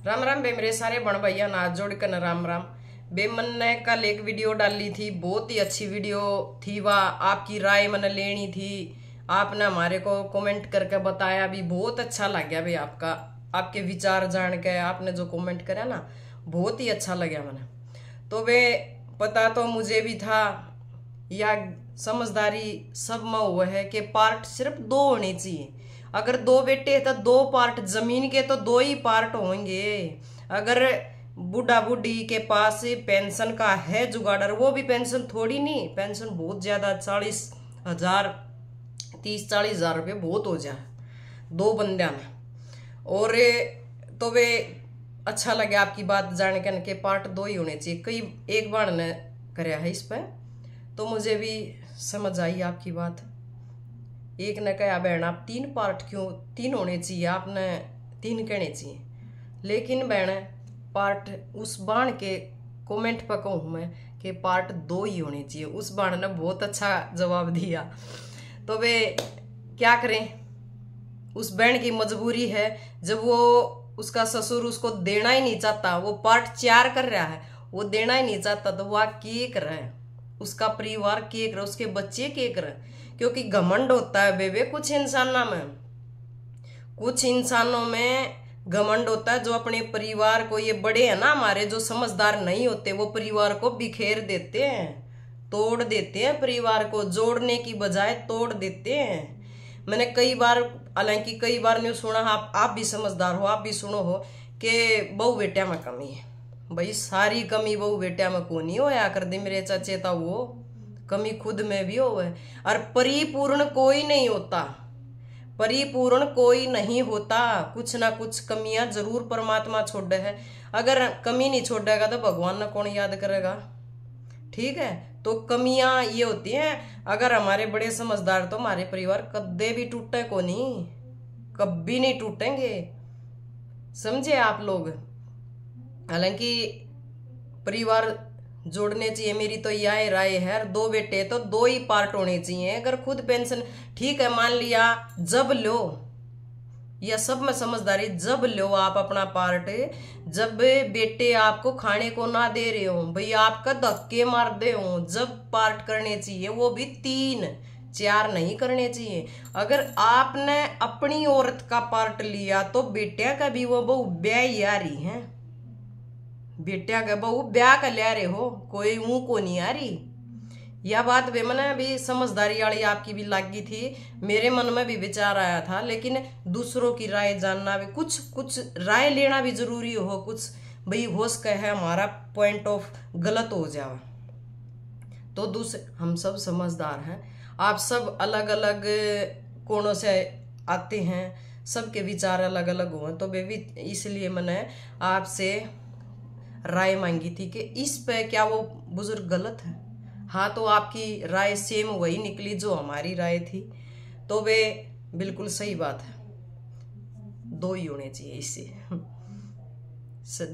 राम राम बे मेरे सारे बण भैया नाथ जोड़ कर राम राम बे। मन ने कल एक वीडियो डाली थी, बहुत ही अच्छी वीडियो थी। वह आपकी राय मन लेनी थी। आपने हमारे को कमेंट करके बताया भी, बहुत अच्छा लग गया भाई। आपके विचार जान के आपने जो कमेंट करा ना, बहुत ही अच्छा लगा मैंने। तो वे पता तो मुझे भी था, या समझदारी सब में हुआ है कि पार्ट सिर्फ 2 होने चाहिए। अगर 2 बेटे हैं तो 2 पार्ट जमीन के, तो 2 ही पार्ट होंगे। अगर बूढ़ा बूढ़ी के पास पेंशन का है जुगाड़, वो भी पेंशन थोड़ी नहीं, पेंशन बहुत ज्यादा, 40,000 30-40,000 रुपये बहुत हो जाए 2 बंदिया में। और तो वे अच्छा लगे आपकी बात जान के पार्ट 2 ही होने चाहिए। कई एक बार ने कराया है इस पर, तो मुझे भी समझ आई आपकी बात। एक ने कहा बहन आप 3 पार्ट क्यों, 3 होने चाहिए, आपने 3 कहने चाहिए। लेकिन बहन पार्ट उस बाण के कमेंट पर कहूँ मैं कि पार्ट 2 ही होने चाहिए। उस बाण ने बहुत अच्छा जवाब दिया। तो वे क्या करें, उस बहन की मजबूरी है। जब वो उसका ससुर उसको देना ही नहीं चाहता, वो पार्ट 4 कर रहा है, वो देना ही नहीं चाहता, तो वह के कर रहा है, उसका परिवार के कर, उसके बच्चे के कर। क्योंकि घमंड होता है बेबे कुछ इंसानों में घमंड होता है, जो अपने परिवार को, ये बड़े हैं ना हमारे जो समझदार नहीं होते, वो परिवार को बिखेर देते हैं, तोड़ देते हैं। परिवार को जोड़ने की बजाय तोड़ देते हैं। मैंने कई बार, हालांकि कई बार नहीं सुना, आप भी समझदार हो, आप भी सुनो हो कि बहू बेटिया में कमी है। भाई सारी कमी बहू बेटिया में को नहीं होया कर दी मेरे चाचे, था वो कमी खुद में भी हो। और परिपूर्ण कोई नहीं होता, परिपूर्ण कोई नहीं होता। कुछ ना कुछ कमियां जरूर परमात्मा छोड़े है। अगर कमी नहीं छोड़ेगा तो भगवान ने कौन याद करेगा। ठीक है, तो कमियां ये होती हैं। अगर हमारे बड़े समझदार, तो हमारे परिवार कदे भी टूटे को नहीं, कभी नहीं टूटेंगे, समझे आप लोग। हालांकि परिवार जोड़ने चाहिए, मेरी तो यह राय है। 2 बेटे तो 2 ही पार्ट होने चाहिए। अगर खुद पेंशन ठीक है, मान लिया जब लो, या सब में समझदारी, जब लो आप अपना पार्ट, जब बेटे आपको खाने को ना दे रहे हो, भैया आपका धक्के मार दे हो, जब पार्ट करने चाहिए, वो भी 3-4 नहीं करने चाहिए। अगर आपने अपनी औरत का पार्ट लिया, तो बेटिया का भी वो बहु ब्याह आ रही है, बेटिया का बहु ब्याह का ले रहे हो, कोई मुंह को नहीं आ रही। यह बात वे मैंने भी समझदारी वाली आपकी भी लगी थी, मेरे मन में भी विचार आया था। लेकिन दूसरों की राय जानना भी, कुछ राय लेना भी जरूरी हो। कुछ भाई हो सके है हमारा पॉइंट ऑफ गलत हो जाए, तो दूसरे हम सब समझदार हैं, आप सब अलग अलग कोणों से आते हैं, सबके विचार अलग अलग हुए। तो वे भी इसलिए मैंने आपसे राय मांगी थी कि इस पे क्या वो बुजुर्ग गलत है। हाँ, तो आपकी राय सेम वही निकली जो हमारी राय थी, तो वे बिल्कुल सही बात है, 2 ही होने चाहिए। इससे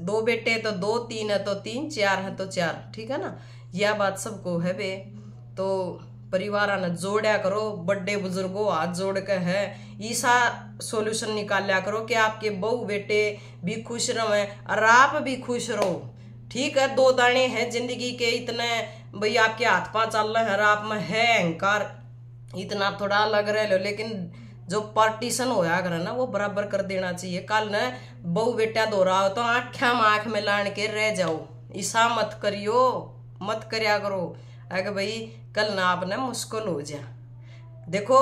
2 बेटे तो 2, 3 है तो 3, 4 है तो 4, ठीक है ना। यह बात सबको है बे। तो परिवार ने जोड़ा करो, बड़े बुजुर्गों हाथ जोड़ के है ऐसा सॉल्यूशन निकाल लिया करो कि आपके बहू बेटे भी खुश रहे और आप भी खुश रहो। ठीक है, 2 दाने हैं जिंदगी के, इतने भाई आपके हाथ पांव चल रहे हैं, आप में है अहंकार, इतना थोड़ा अलग रह लो। लेकिन जो पार्टीशन होया करे ना, वो बराबर कर देना चाहिए। कल ने बहू बेटा दो रहा हो तो आँखा में आँख में लान के रह जाओ, ऐसा मत करियो, मत करया करो। अगर भाई कल ना आपने मुश्किल हो जाए। देखो,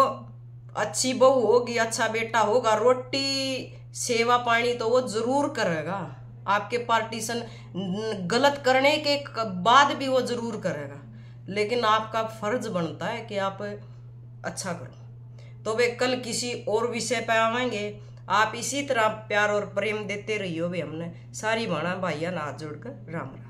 अच्छी बहू होगी, अच्छा बेटा होगा, रोटी सेवा पानी तो वो जरूर करेगा। आपके पार्टीशन गलत करने के बाद भी वो जरूर करेगा, लेकिन आपका फर्ज बनता है कि आप अच्छा करो। तो वे कल किसी और विषय पे आवेंगे। आप इसी तरह प्यार और प्रेम देते रहियो। वे हमने सारी भाणा भाइया हाथ जोड़कर राम राम।